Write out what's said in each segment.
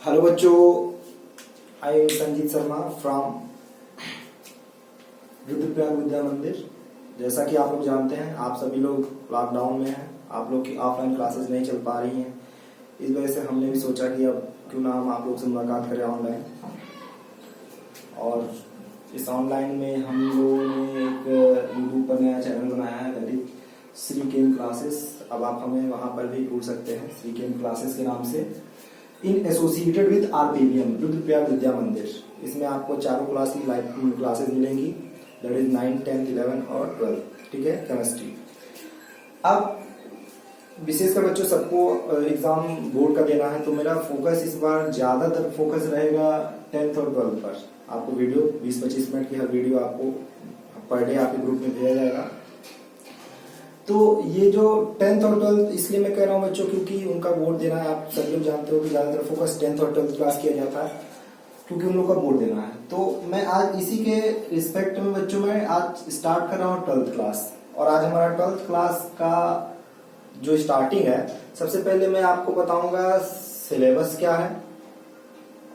Hello बच्चों, I am Sanjeet Sharma from Rudraprayag Vidya Mandir. जैसा कि आप लोग जानते हैं, आप सभी लोग लॉकडाउन में हैं, आप लोग की ऑफलाइन क्लासेस नहीं चल पा रही हैं। इस वजह से हमने भी सोचा कि अब क्यों ना हम आप लोग से मुलाकात करें ऑनलाइन। और इस ऑनलाइन में हम लोगों ने एक यूट्यूब पर नया चैनल बनाया है, that is Shri came classes. अब आप हमें वहां पर भी ढूंढ सकते हैं श्री केम क्लासेस के नाम से, इन associated with RPVM Rudraprayag Vidya मंदिर। इसमें आपको चारों क्लास की लाइव क्लासेस मिलेंगी, दैट इज 9, 10, 11 और 12, ठीक है, केमिस्ट्री। अब विशेषकर बच्चों सबको एग्जाम बोर्ड का देना है, तो मेरा फोकस इस बार ज्यादातर फोकस रहेगा 10th और 12th पर। आपको वीडियो 20-25 मिनट की हर वीडियो आपको पर डे आपके ग्रुप में भेजा जाएगा। तो ये जो 10th और 12th इसलिए मैं कह रहा हूँ बच्चों, क्योंकि उनका बोर्ड देना है। आप सभी लोग जानते हो कि ज्यादातर फोकस 10th और 12th क्लास किया जाता है, क्योंकि उन लोग का बोर्ड देना है। तो मैं आज इसी के रिस्पेक्ट में बच्चों में आज स्टार्ट कर रहा हूँ 12th क्लास। और आज हमारा 12th क्लास का जो स्टार्टिंग है, सबसे पहले मैं आपको बताऊंगा सिलेबस क्या है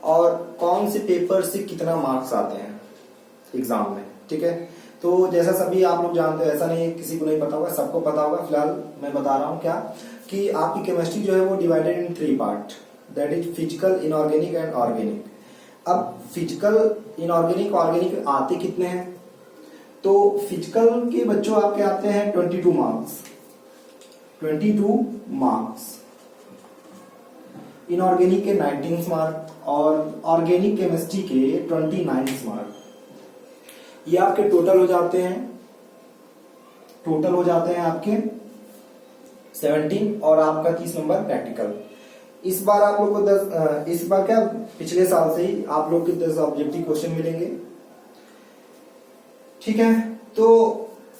और कौन से पेपर से कितना मार्क्स आते हैं एग्जाम में, ठीक है। तो जैसा सभी आप लोग जानते हैं, ऐसा नहीं किसी को नहीं पता होगा, सबको पता होगा। फिलहाल मैं बता रहा हूँ क्या कि आपकी केमिस्ट्री जो है वो divided in 3 part, that is physical, inorganic and organic. अब फिजिकल, इनऑर्गेनिक, ऑर्गेनिक आते कितने हैं? तो फिजिकल के बच्चों आपके आते हैं 22 मार्क्स, 22 मार्क्स। इनऑर्गेनिक के 19 मार्क और ऑर्गेनिक केमिस्ट्री के 29 मार्क। ये आपके टोटल हो जाते हैं आपके 17 और आपका 30 नंबर प्रैक्टिकल। इस बार आप लोग को इस बार क्या, पिछले साल से ही आप लोग के 10 ऑब्जेक्टिव क्वेश्चन मिलेंगे, ठीक है। तो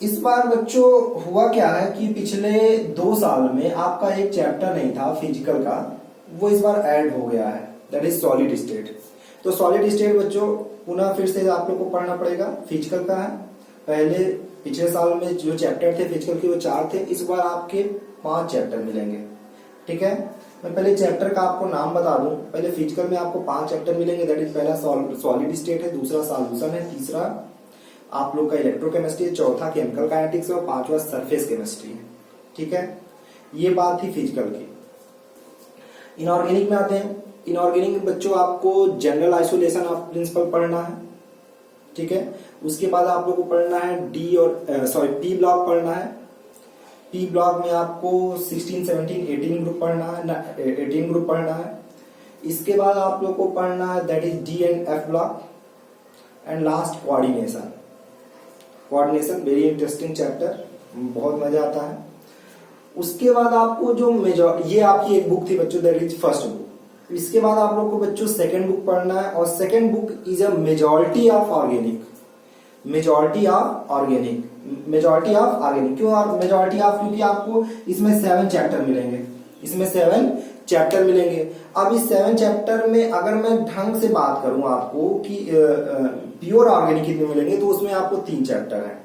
इस बार बच्चों हुआ क्या है कि पिछले 2 साल में आपका एक चैप्टर नहीं था फिजिकल का, वो इस बार ऐड हो गया है, दैट इज सॉलिड स्टेट। तो सॉलिड स्टेट बच्चों पुनः फिर से आप लोग को पढ़ना पड़ेगा। फिजिकल का है, पहले पिछले साल में जो चैप्टर थे फिजिकल के वो 4 थे, इस बार आपके 5 चैप्टर मिलेंगे, ठीक है। मैं पहले चैप्टर का आपको नाम बता दूं। पहले फिजिकल में आपको 5 चैप्टर मिलेंगे, दैट इज पहला सॉलिड स्टेट है, दूसरा सॉल्यूशन है, तीसरा आप लोग का इलेक्ट्रोकेमिस्ट्री है, चौथा केमिकल काइनेटिक्स है और 5वां सरफेस केमिस्ट्री है, ठीक है। ये बात थी फिजिकल की। इनऑर्गेनिक में आते हैं। इनऑर्गेनिक में बच्चों आपको जनरल आइसोलेशन ऑफ प्रिंसिपल पढ़ना है, ठीक है। उसके बाद आप लोग को पढ़ना है पी ब्लॉक पढ़ना है। पी ब्लॉक में आपको 16, 17, 18 ग्रुप पढ़ना है, 18 ग्रुप पढ़ना है। इसके बाद आप लोग को पढ़ना है that is D and F block and last coordination. Coordination very interesting chapter, बहुत मजा आता है। उसके बाद आपको जो ये आपकी एक बुक थी बच्चों, दैट इज फर्स्ट बुक। इसके बाद आप लोग को बच्चों सेकंड बुक पढ़ना है, और second book is a majority of organic. Majority of organic क्यों मेजॉरिटी ऑफ? क्योंकि आपको इसमें 7 चैप्टर मिलेंगे, अब इस 7 चैप्टर में अगर मैं ढंग से बात करूं आपको कि प्योर ऑर्गेनिक कितने मिलेंगे, तो उसमें आपको 3 चैप्टर है।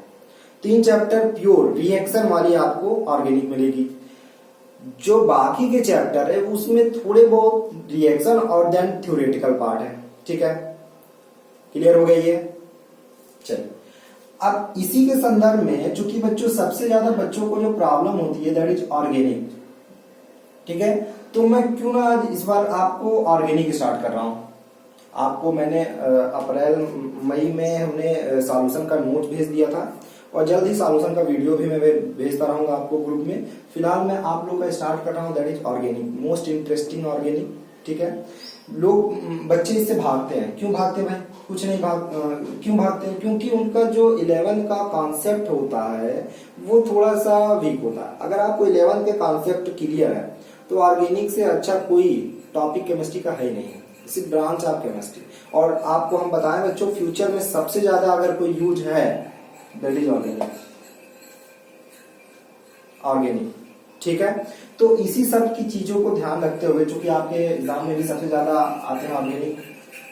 3 चैप्टर प्योर रिएक्शन वाली आपको ऑर्गेनिक मिलेगी। जो बाकी के चैप्टर है उसमें थोड़े बहुत रिएक्शन और देन थ्योरेटिकल पार्ट है, ठीक है। क्लियर हो गई है? चलिए, अब इसी के संदर्भ में चूंकि बच्चों सबसे ज्यादा बच्चों को जो प्रॉब्लम होती है दैट इज ऑर्गेनिक, ठीक है। तो मैं क्यों ना आज इस बार आपको ऑर्गेनिक स्टार्ट कर रहा हूं। आपको मैंने अप्रैल मई में हमने सॉल्यूशन का नोट भेज दिया था, और जल्द ही सॉल्यूशन का वीडियो भी मैं भेजता रहूंगा आपको ग्रुप में। फिलहाल मैं आप लोग का स्टार्ट कर रहा हूं that is organic, most interesting organic, ठीक है। लोग बच्चे इससे भागते हैं, क्यों भागते हैं भाई? कुछ नहीं क्यों भागते हैं? क्योंकि उनका जो 11 का कॉन्सेप्ट होता है वो थोड़ा सा वीक होता है। अगर आपको 11 के कॉन्सेप्ट क्लियर है तो ऑर्गेनिक से अच्छा कोई टॉपिक केमिस्ट्री का है नहीं, सिर्फ ब्रांच ऑफ केमिस्ट्री। और आपको हम बताएं बच्चों, फ्यूचर में सबसे ज्यादा अगर कोई यूज है दैट इज ऑर्गेनिक, ठीक है। तो इसी सब की चीजों को ध्यान रखते हुए, चूंकि आपके एग्जाम में भी सबसे ज्यादा आते हैं ऑर्गेनिक,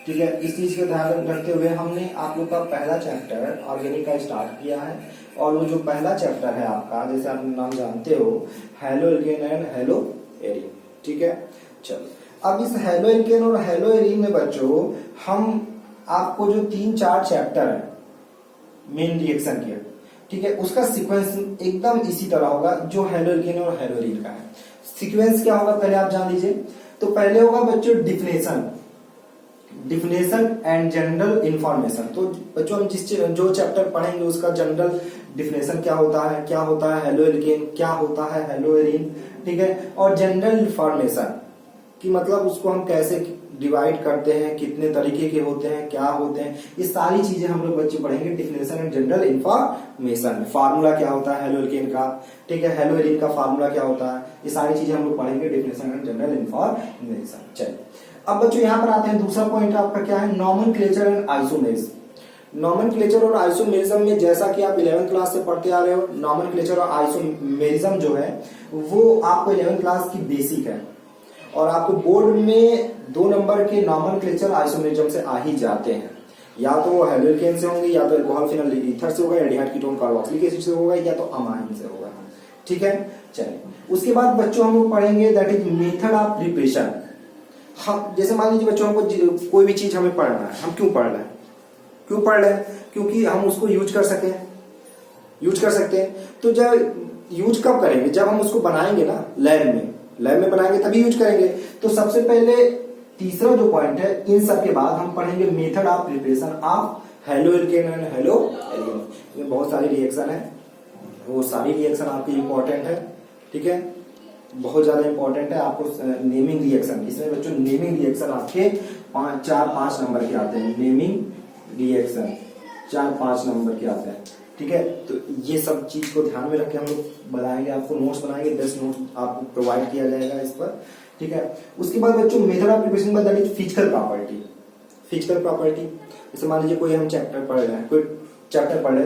ठीक है, इस चीज का ध्यान रखते हुए हमने आप लोग का पहला चैप्टर ऑर्गेनिक का स्टार्ट किया है। और वो जो पहला चैप्टर है आपका, जैसे आप नाम जानते हो, halo alkane and hello Erin, ठीक है। चलो, अब इस हेलो एल्केन और हेलो एरीन में बच्चों हम आपको जो 3-4 चैप्टर है मेन रिएक्शन के, ठीक है, उसका सीक्वेंस एकदम इसी तरह होगा जो हेलो एल्केन और हेलो एरीन का है। सीक्वेंस क्या होगा पहले आप जान लीजिए। तो पहले होगा बच्चों डिफिनेशन एंड जनरल इंफॉर्मेशन। तो बच्चों हम जो चैप्टर पढ़ेंगे उसका जनरल डिफिनेशन क्या होता है हेलो एल्केन, क्या होता है हेलो एरीन, ठीक है, और जनरल इंफॉर्मेशन कि मतलब उसको हम कैसे डिवाइड करते हैं, कितने तरीके के होते हैं, क्या होते हैं, ये सारी चीजें हम लोग बच्चे पढ़ेंगे definition and general information. Formula क्या होता है हेलो एल्केन का, ठीक है, हेलो एरीन का फार्मूला क्या होता है, ये सारी चीजें हम लोग पढ़ेंगे डिफिनेशन एंड जनरल इंफॉर्मेशन। चलिए अब बच्चों यहाँ पर आते हैं, दूसरा पॉइंट आपका क्या है, नॉमेनक्लेचर एंड आइसोमेरिज्म। नॉमेनक्लेचर और आइसोमेरिज्म में जैसा कि आप 11th क्लास से पढ़ते आ रहे हो, नॉमेनक्लेचर और आइसोमेरिज्म जो है वो आपको 11th क्लास की बेसिक है और आपको बोर्ड में 2 नंबर के नॉमेनक्लेचर आइसोमेरिज्म से आ ही जाते हैं। या तो वो हेलो एल्केन से होंगे, या तो अल्कोहल फिनल ईथर से होगा, एल्डिहाइड कीटोन कार्बोक्सिलिक एसिड से होगा, या तो अमाइन से होगा, ठीक है। चलिए उसके बाद बच्चों हम लोग पढ़ेंगे that is method of preparation. हम जैसे मान लीजिए बच्चों हमको कोई भी चीज हमें पढ़ना है, हम क्यों पढ़ रहे हैं, क्योंकि हम उसको यूज कर सकते हैं। तो जब यूज कब करेंगे, जब हम उसको बनाएंगे ना लैब में बनाएंगे तभी यूज करेंगे। तो सबसे पहले तीसरा जो पॉइंट है, इन सब के बाद हम पढ़ेंगे method of preparation of halo alkane and hello arene. इसमें बहुत सारी रिएक्शन है, वो सारी रिएक्शन आपकी इंपॉर्टेंट है, ठीक है, बहुत ज्यादा इंपॉर्टेंट है। आपको नेमिंग रिएक्शन, इसमें बच्चों नेमिंग रिएक्शन आपके 4-5 नंबर के आते हैं, नेमिंग रिएक्शन 4-5 नंबर के आते हैं, ठीक है। तो ये सब चीज को ध्यान में रख के हम लोग बनाएंगे, आपको नोट्स बनाएंगे, 10 नोट्स आपको प्रोवाइड किया जाएगा इस पर, ठीक है। उसके बाद बच्चों method of preparation that is physical property. जैसे मान लीजिए कोई हम चैप्टर पढ़ रहे हैं,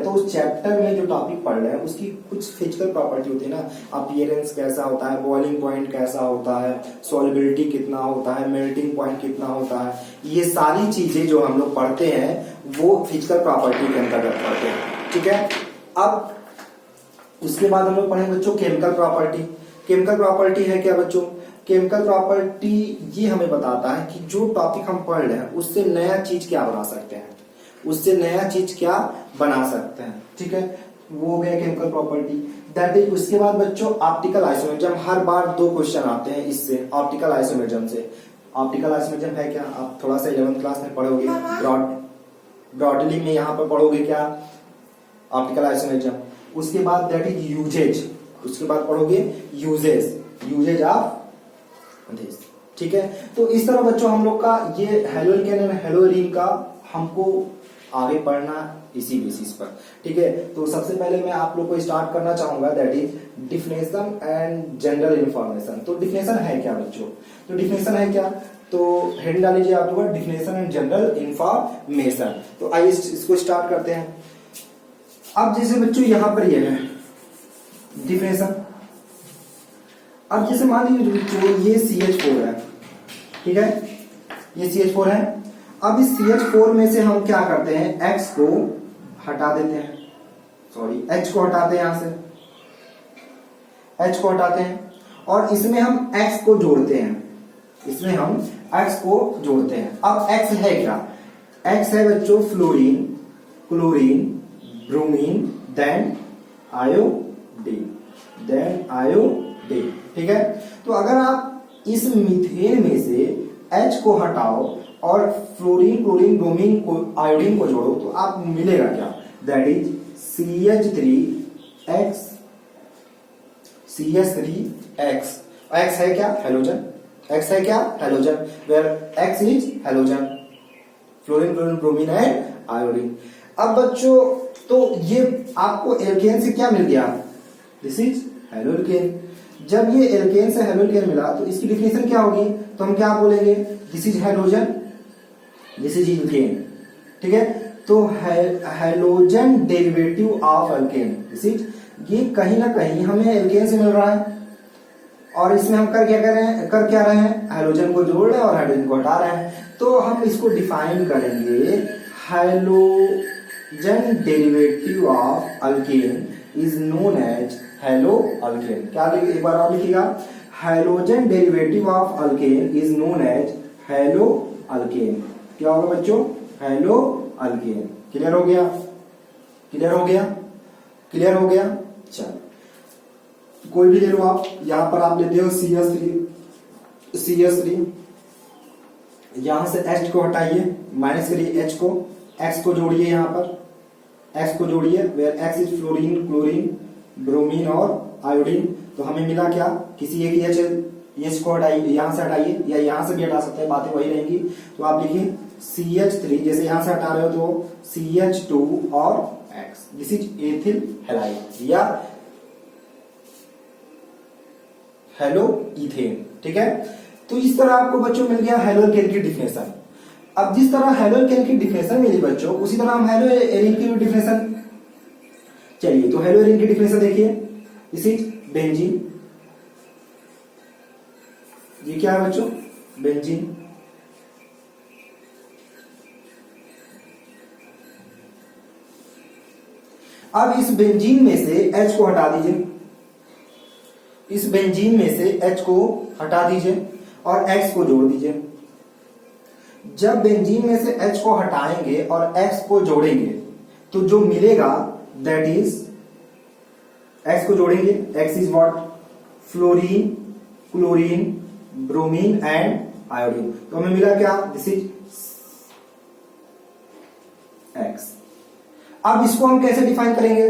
तो उस चैप्टर में जो टॉपिक पढ़ रहे हैं उसकी कुछ फिजिकल प्रॉपर्टी होती है ना, अपीयरेंस कैसा होता है, बॉइलिंग पॉइंट कैसा होता है, सॉल्युबिलिटी कितना होता है, मेल्टिंग पॉइंट कितना होता है, ये सारी चीजें जो हम लोग पढ़ते हैं वो फिजिकल प्रॉपर्टी के अंतर्गत पढ़ते हैं, ठीक है। अब उसके बाद हम लोग पढ़ेंगे बच्चों केमिकल प्रॉपर्टी है क्या बच्चों, केमिकल प्रॉपर्टी ये हमें बताता है कि जो टॉपिक हम पढ़ रहे हैं उससे नया चीज क्या बना सकते हैं, ठीक है, वो हो गया केमिकल प्रॉपर्टी। दैट इज उसके बाद बच्चों ऑप्टिकल आइसोमेरिज्म, हर बार 2 क्वेश्चन आते हैं इससे, ऑप्टिकल आइसोमेरिज्म से। ऑप्टिकल आइसोमेरिज्म है क्या, आप थोड़ा सा 11th क्लास में पढ़ोगे, ब्रॉडली में यहाँ पर पढ़ोगे क्या ऑप्टिकल आइसोमेरिज्म। उसके बाद दैट इज यूजेज, उसके बाद पढ़ोगे यूजेज ऑफ दिस, ठीक है। तो इस तरह बच्चों हम लोग का ये halo alkane and hello arene का हमको आगे पढ़ना इसी बेसिस पर, ठीक है। तो सबसे पहले मैं आप लोग को स्टार्ट करना चाहूंगा that is definition and general information. तो डिफिनेशन है क्या बच्चों, तो हेडिंग डाल लीजिए आप लोग डिफिनेशन एंड जनरल इंफॉर्मेशन। तो आइए इसको स्टार्ट करते हैं। अब जैसे बच्चों यहां पर ये है डिफिनेशन, अब जैसे मान लीजिए बच्चों ये CH4 है, ठीक है, ये CH4 है। अब इस CH4 में से हम क्या करते हैं, X को हटा देते हैं, H को हटाते हैं, यहां से H को हटाते हैं और इसमें हम X को जोड़ते हैं, अब X है क्या, X है बच्चों fluorine, chlorine, bromine, then iodine, ठीक है। तो अगर आप इस मीथेन में से H को हटाओ और फ्लोरीन, क्लोरीन, ब्रोमीन को, आयोडीन को जोड़ो तो आप मिलेगा क्या, दैट इज CH3X। X है क्या halogen, where X is halogen, fluorine, chlorine, bromine and iodine. अब बच्चों तो ये आपको एल्केन से क्या मिल गया, दिस इज हेलो एल्केन। जब ये एल्केन से हेलो एल्केन मिला तो इसकी डिफिनेशन क्या होगी, तो हम क्या बोलेंगे, this is halogen, this is alkane, ठीक है। तो halogen derivative of alkane, this is, ये कहीं ना कहीं हमें एल्केन से मिल रहा है और इसमें हम कर क्या रहे हैं, हैलोजन को जोड़ रहे हैं और हाइड्रोजन को हटा रहे हैं। तो हम इसको डिफाइन करेंगे, halogen derivative of alkane is known as haloalkane. क्या एक बार और लिखिएगा, halogen derivative of alkane is known as haloalkane. क्या होगा बच्चों? Hello alkane. क्लियर हो गया? क्लियर हो गया? क्लियर हो गया? चलो कोई भी ले लो आप। यहां पर आप लेते हो CH3, यहां से H को हटाइए, माइनस करिए H को, X को जोड़िए, यहां पर X को जोड़िए, where X is fluorine, chlorine, bromine और आयोडीन। तो हमें मिला क्या? किसी एक H को हटाइए, यहां से हटाइए या यहां से भी हटा सकते हैं, बातें वही रहेंगी। तो आप लिखिए CH3, जैसे यहां से हटा रहे हो तो CH2 और X, this is ethyl halide या हेलो इथेन। ठीक है, तो इस तरह आपको बच्चों मिल गया हेलो अल्केन की डिफिनेशन। अब जिस तरह हेलो अल्केन की डिफिनेशन मिली बच्चों, उसी तरह हम हेलो एरिन की भी डिफिनेशन, चलिए तो हेलो एरिन की डिफिनेशन देखिए, दिस इज बेंजीन। ये क्या है बच्चों? बेंजीन। अब इस बेंजीन में से H को हटा दीजिए, इस बेंजीन में से H को हटा दीजिए और X को जोड़ दीजिए। जब बेंजीन में से H को हटाएंगे और X को जोड़ेंगे तो जो मिलेगा दैट इज, X को जोड़ेंगे, X is what? Fluorine, chlorine, bromine and iodine. तो हमें मिला क्या? This is X। अब इसको हम कैसे डिफाइन करेंगे?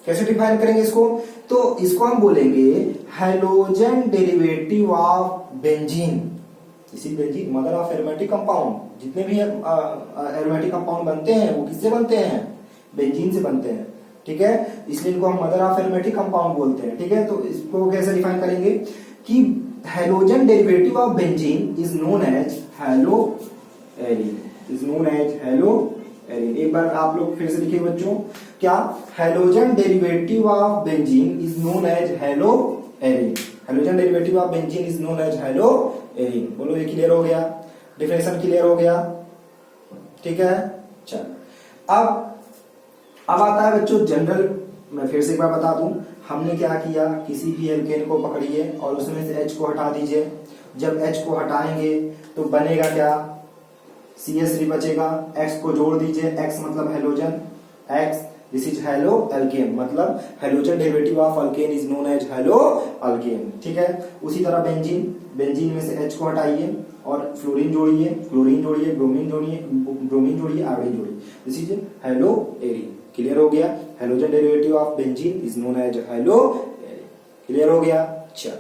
कैसे डिफाइन करेंगे इसको? तो इसको हम बोलेंगे हैलोजन डेरिवेटिव ऑफ बेंजीन। इसी benzene mother of aromatic compound. जितने भी एरोमेटिक कंपाउंड बनते हैं वो किससे बनते हैं? बेंजीन से बनते हैं। ठीक है, इसलिए इनको हम मदर ऑफ एरोमेटिक कंपाउंड बोलते हैं। ठीक है, तो इसको कैसे डिफाइन करेंगे कि halogen derivative of benzene is known as haloarene, is known as haloarene. एक बार आप लोग फिर से लिखिए बच्चों, क्या? Halogen derivative of benzene is known as haloarene. Halogen derivative of benzene is known as haloarene. बोलो ये क्लियर हो गया? डिफिनेशन क्लियर हो गया? ठीक है, चलो अब आता है बच्चों जनरल। मैं फिर से एक बार बता दूं, हमने क्या किया, किसी भी एल्केन को पकड़िए और उसमें से H को हटा दीजिए। जब H को हटाएंगे तो बनेगा क्या? CH3 बचेगा, X को जोड़ दीजिए, X मतलब halogen, X this is haloalkane, मतलब halogen derivative of alkane is known as haloalkane. ठीक है, उसी तरह बेंजीन, बेंजीन में से H को हटाइए और फ्लोरीन जोड़िए, क्लोरीन जोड़िए, ब्रोमीन जोड़िए, आयोडीन जोड़िए, this is haloarene. Clear हो गया? Halogen derivative of benzene is known as haloarene. Clear हो गया? चलो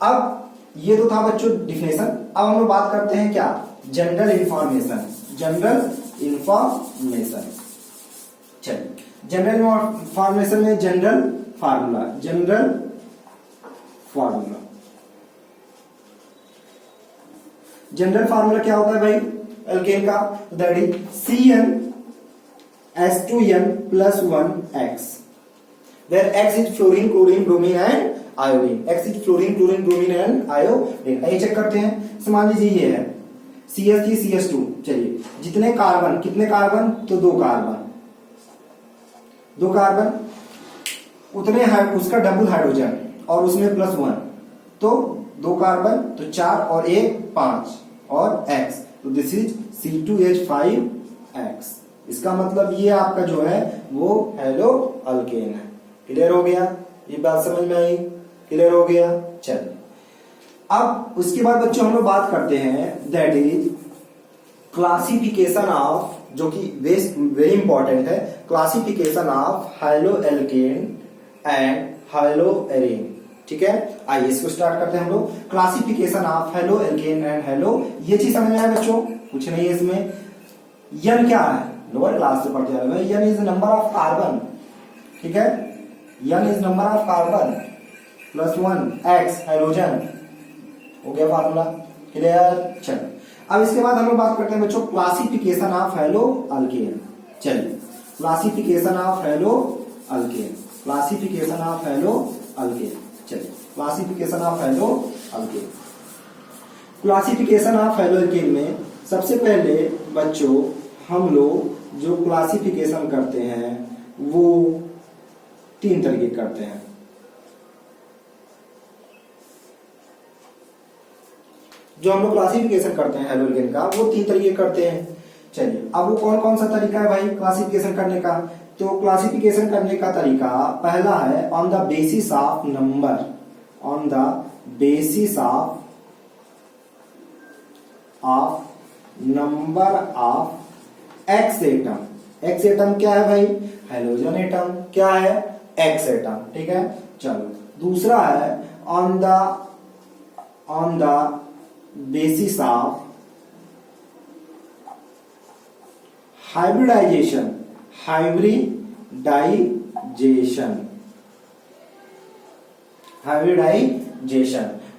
अब ये तो था बच्चों डिफिनेशन। अब हम लोग बात करते हैं क्या? General information. जनरल इंफॉर्मेशन, चलिए जनरल इंफॉर्मेशन में general formula, general formula. General formula क्या होता है भाई एल्केन का? That is CnH2n + 1X, where X is fluorine, chlorine, bromine and iodine. X is fluorine, chlorine, bromine and iodine. ये check करते हैं। मान लीजिए ये है CH3 CH2। चलिए जितने कार्बन, कितने कार्बन? तो दो कार्बन, उतने उसका डबल हाइड्रोजन और उसमें +1, तो दो कार्बन तो 4 और 1 5 और X, तो दिस इज C2H5X। इसका मतलब ये आपका जो है वो हेलो अल्केन है। क्लियर हो गया? ये बात समझ में आई? क्लियर हो गया? चलिए अब उसके बाद बच्चों हम लोग बात करते हैं दैट इज क्लासिफिकेशन ऑफ, जो कि वेरी इंपॉर्टेंट है, classification of haloalkane and haloarene. ठीक है, आइए इसको स्टार्ट करते हैं हम लोग। Classification of haloalkane and halo, ये चीज समझ में आया बच्चों? कुछ नहीं है इसमें। यन क्या है? लोअर क्लास से पढ़ते हैं। N is number of carbon. ठीक है, n is number of carbon +1, X hydrogen. हो गया फार्मूला? क्लियर? चलो अब इसके बाद हम लोग बात करते हैं बच्चों क्लासिफिकेशन ऑफ हैलो अल्केन। चलिए classification of haloalkane, classification of haloalkane. चलिए classification of haloalkane. Classification of haloalkane में सबसे पहले बच्चों हम लोग जो क्लासिफिकेशन करते हैं वो 3 तरीके करते हैं। जो हम लोग क्लासिफिकेशन करते हैं हेलोजन का वो 3 तरीके करते हैं। चलिए अब वो कौन कौन सा तरीका है भाई क्लासिफिकेशन करने का। तो क्लासिफिकेशन करने का तरीका पहला है on the basis of number, on the basis of number of X atom. X atom क्या है भाई हेलोजन एटम, क्या है एक्स एटम, ठीक है। चलो दूसरा है on the basis of hybridization, hybridization.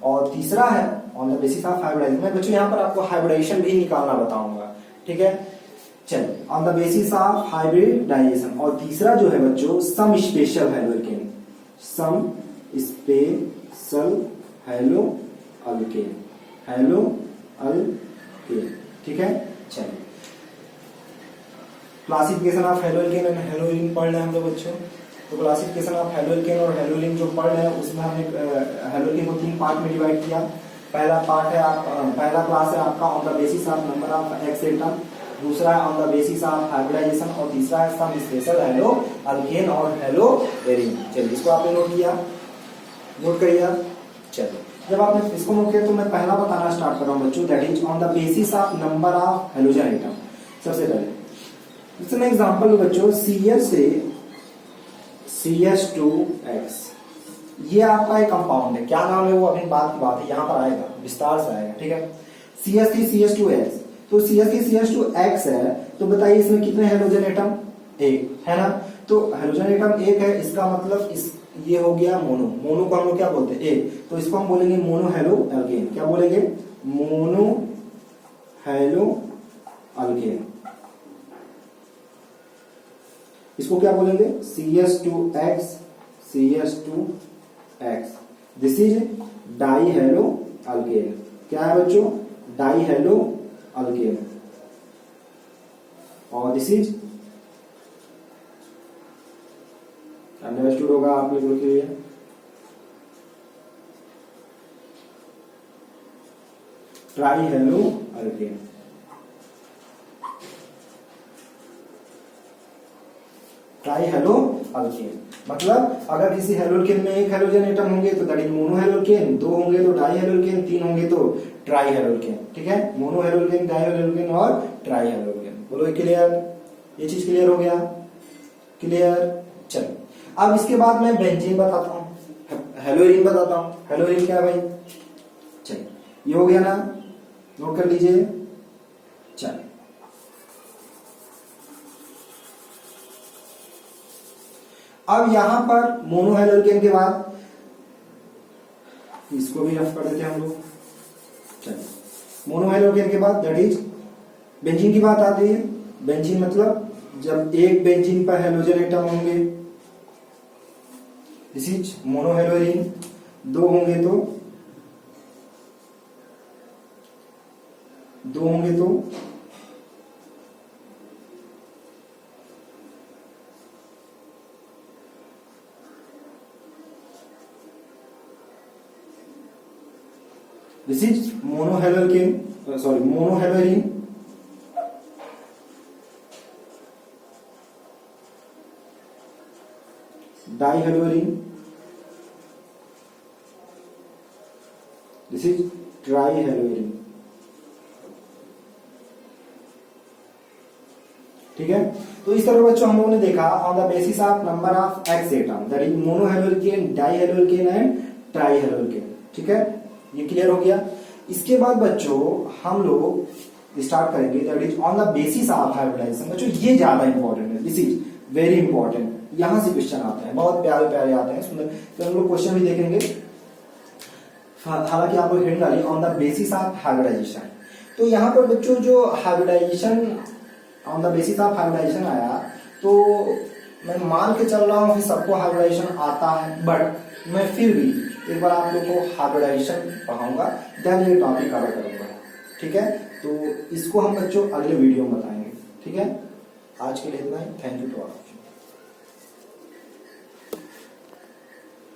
और तीसरा है on the basis of hybridization. मैं बच्चों यहां पर आपको हाइब्रिडाइजेशन भी निकालना बताऊंगा, ठीक है। चलिए on the basis of hybridization. और तीसरा जो है बच्चों some special haloalkane, some special haloalkane, ठीक है। चलिए classification of haloalkane and Halloween पढ़ रहे हैं हम लोग बच्चों। तो क्लासिफिकेशन ऑफ हेलोकेन और हेलोइन जो पढ़ रहे हैं उसमें हमने हेलोकेन को 3 पार्ट में डिवाइड किया। पहला क्लास है आपका on the basis of number of X atom, दूसरा है on the basis of hybridization और तीसरा है सम स्पेशल हेलोकेन और हेलोवेरिन। चलिए इसको आपने नोट करिए। चलिए जब आपने इसको नोट किया तो मैं पहला बताना स्टार्ट कर रहा हूँ बच्चों, that is on the basis of number of halogen atom. सबसे पहले इसमें एग्जांपल बच्चों CH से CH2X, ये आपका एक कंपाउंड है, क्या नाम है वो अभी बात की बात है, यहाँ पर आएगा विस्तार से आएगा, ठीक है। CH3 CH2X, तो CH3 CH2X है, तो बताइए इसमें कितने हेलोजन एटम, एक है ना। तो हेलोजन एटम एक है, इसका मतलब ये हो गया मोनो को हम लोग क्या बोलते हैं एक, तो इसको हम बोलेंगे मोनो हेलो अल्केन। क्या बोलेंगे मोनो हेलो अल्केन। इसको क्या बोलेंगे CH2X, this is die hello alkane. क्या है बच्चों डाई हेलो अल्केन। और दिस इज अंडरस्टूड होगा आप लोगों के लिए। Try hello alkane. Try hello alkane मतलब अगर किसी हेलोकेन में एक हेलोजन एटम होंगे तो दैट इज मोनो हेलोकेन, 2 होंगे तो डाई हेलोकेन, 3 होंगे तो ट्राई हेलोकेन, ठीक है। मोनो हेलोकेन, डाई हेलोकेन और ट्राई हेलोकेन। बोलो क्लियर, ये चीज क्लियर हो गया, क्लियर। चलो अब इसके बाद मैं बेंजीन बताता हूं, हेलोइन बताता हूं। हेलोइन क्या है भाई, चलिए ये हो गया ना, नोट कर लीजिए। चलिए अब यहां पर मोनो हेलोकेन के बाद इसको भी रफ कर देते हैं हम लोग। चलिए मोनो हेलोकेन के बाद दैट इज बेंजीन की बात आती है। बेंजीन मतलब जब एक बेंजीन पर हेलोजन एटम होंगे, दिस इज मोनो हेलोइन, 2 होंगे तो this is mono haloalkane, sorry mono haloarene. Di haloarene, this is tri haloarene, ठीक है। तो इस तरह बच्चों हम लोगों ने देखा on the basis of number of X atom that is mono haloalkane, di haloalkane and tri haloalkane, ठीक है। ये क्लियर हो गया। इसके बाद बच्चों हम लोग स्टार्ट करेंगे that is on the basis of hybridization. बच्चों ये ज्यादा इंपॉर्टेंट है, दिस इज वेरी इंपॉर्टेंट। यहां से क्वेश्चन आते हैं, बहुत प्यारे प्यारे आते हैं, सुंदर। तो हम लोग क्वेश्चन भी देखेंगे। हालांकि आप लोग हेडिंग डालिए on the basis of hybridization. तो यहाँ पर बच्चों जो hybridization on the basis of hybridization आया, तो मैं मान के चल रहा हूँ कि सबको हाइब्रिडाइजेशन आता है, बट मैं फिर भी एक बार आप लोग को हाइब्रिडाइजेशन पढ़ाऊंगा, देन ये टॉपिक कवर करूंगा, ठीक है। तो इसको हम बच्चों अगले वीडियो में बताएंगे, ठीक है। आज के लिए इतना ही, थैंक यू टू ऑल।